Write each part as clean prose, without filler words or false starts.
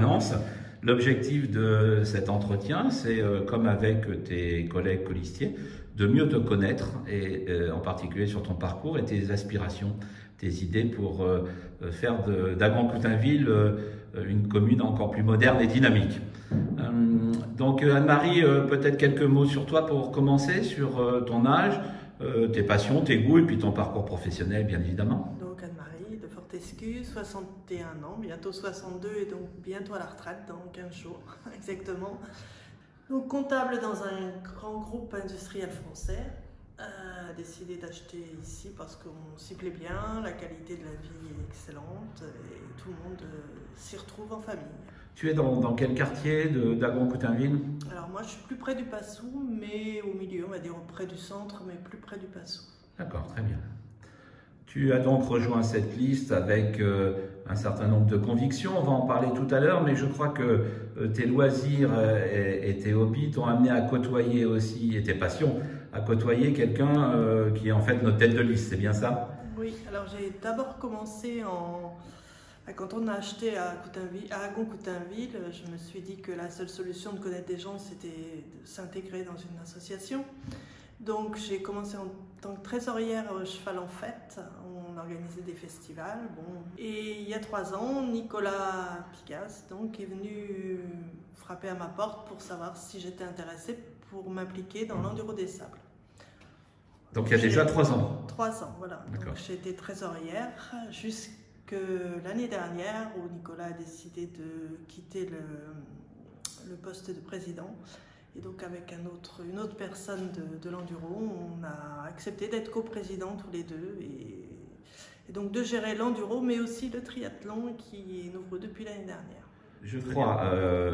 permanence. L'objectif de cet entretien, c'est, comme avec tes collègues colistiers, de mieux te connaître, et en particulier sur ton parcours et tes aspirations, tes idées pour faire d'Agran-Coutainville une commune encore plus moderne et dynamique. Donc Anne-Marie, peut-être quelques mots sur toi pour commencer, sur ton âge, tes passions, tes goûts et puis ton parcours professionnel, bien évidemment. Donc Anne-Marie de Fortescue, 61 ans, bientôt 62 et donc bientôt à la retraite dans 15 jours exactement. Donc comptable dans un grand groupe industriel français, décidé d'acheter ici parce qu'on s'y plaît bien, la qualité de la vie est excellente et tout le monde s'y retrouve en famille. Tu es dans quel quartier d'Agran-Coutainville? Alors moi je suis plus près du Passou, mais au milieu, on va dire près du centre, mais plus près du Passou. D'accord, très bien. Tu as donc rejoint cette liste avec un certain nombre de convictions, on va en parler tout à l'heure, mais je crois que tes loisirs et tes hobbies t'ont amené à côtoyer aussi, et tes passions, à côtoyer quelqu'un qui est en fait notre tête de liste, c'est bien ça? Oui, alors j'ai d'abord commencé quand on a acheté à Agran-Coutainville, je me suis dit que la seule solution de connaître des gens, c'était de s'intégrer dans une association. Donc j'ai commencé en tant que trésorière au Cheval en Fête, on organisait des festivals. Et il y a 3 ans, Nicolas Pigas donc, est venu frapper à ma porte pour savoir si j'étais intéressée pour m'impliquer dans l'Enduro des Sables. Donc il y a déjà 3 ans? 3 ans, voilà. Donc j'ai été trésorière jusqu'à l'année dernière où Nicolas a décidé de quitter le poste de président. Et donc avec une autre personne de l'enduro, on a accepté d'être coprésident tous les deux et donc de gérer l'enduro mais aussi le triathlon qui est nouveau depuis l'année dernière. Je crois,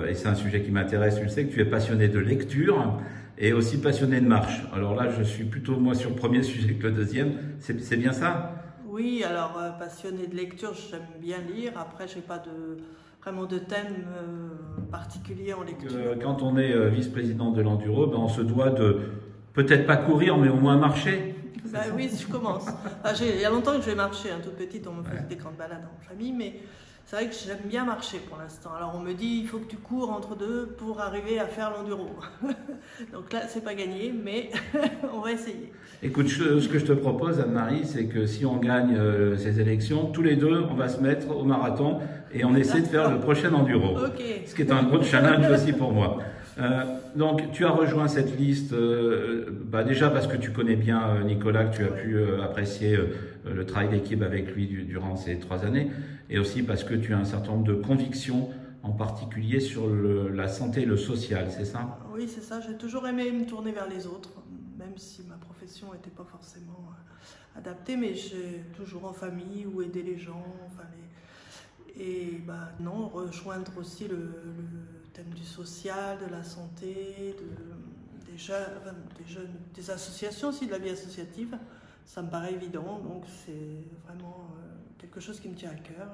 et c'est un sujet qui m'intéresse, tu le sais, que tu es passionné de lecture et aussi passionné de marche. Alors là, je suis plutôt moi sur le premier sujet que le deuxième, c'est bien ça? Oui, alors passionné de lecture, j'aime bien lire, après j'ai pas vraiment de thème particulier en lecture. Quand on est vice-président de l'enduro, ben on se doit de peut-être pas courir, mais au moins marcher. Ben oui, je commence. Il y a longtemps que je vais marcher, toute petite, on me faisait des grandes balades en famille, mais c'est vrai que j'aime bien marcher pour l'instant. Alors on me dit, il faut que tu cours entre deux pour arriver à faire l'enduro. Donc là, c'est pas gagné, mais on va essayer. Écoute, ce que je te propose, Anne-Marie, c'est que si on gagne ces élections, tous les deux, on va se mettre au marathon et on essaie de faire le prochain enduro. Okay. Ce qui est un gros challenge aussi pour moi. Donc, tu as rejoint cette liste déjà parce que tu connais bien Nicolas, que tu as pu apprécier le travail d'équipe avec lui durant ces 3 années, et aussi parce que tu as un certain nombre de convictions, en particulier sur la santé et le social, c'est ça? Oui, c'est ça. J'ai toujours aimé me tourner vers les autres, même si ma profession n'était pas forcément adaptée, mais j'ai toujours en famille ou aider les gens, rejoindre aussi le thème du social, de la santé, des associations aussi, de la vie associative, ça me paraît évident, donc c'est vraiment quelque chose qui me tient à cœur.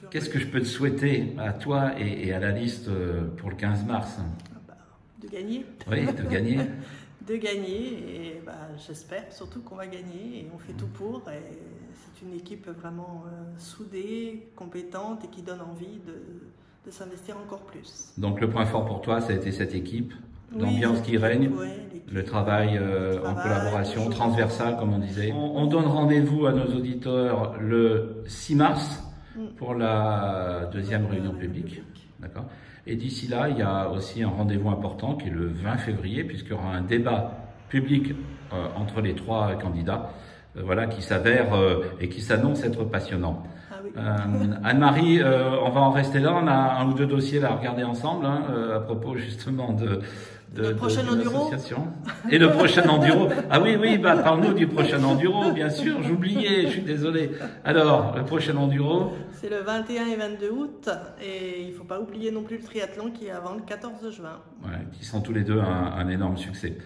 Qu'est-ce que je peux te souhaiter à toi et à la liste pour le 15 mars? De gagner. Oui, de gagner. De gagner, et j'espère surtout qu'on va gagner, et on fait tout pour, et c'est une équipe vraiment soudée, compétente, et qui donne envie de s'investir encore plus. Donc le point fort pour toi, ça a été cette équipe, l'ambiance qui règne, le travail en collaboration, transversale comme on disait. On donne rendez-vous à nos auditeurs le 6 mars pour la 2e réunion publique. D'accord. Et d'ici là, il y a aussi un rendez-vous important qui est le 20 février, puisqu'il y aura un débat public entre les 3 candidats, qui s'avère et qui s'annonce être passionnant. Anne-Marie, on va en rester là, on a 1 ou 2 dossiers à regarder ensemble, à propos justement de l'association. Et le prochain enduro. Ah oui, parle-nous du prochain enduro, bien sûr, j'oubliais, je suis désolé. Alors, le prochain enduro? C'est le 21 et 22 août, et il ne faut pas oublier non plus le triathlon qui est avant le 14 juin. Ouais, qui sont tous les deux un énorme succès.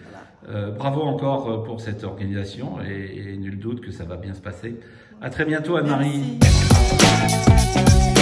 Voilà. Bravo encore pour cette organisation, et nul doute que ça va bien se passer. À très bientôt, Anne-Marie. Merci.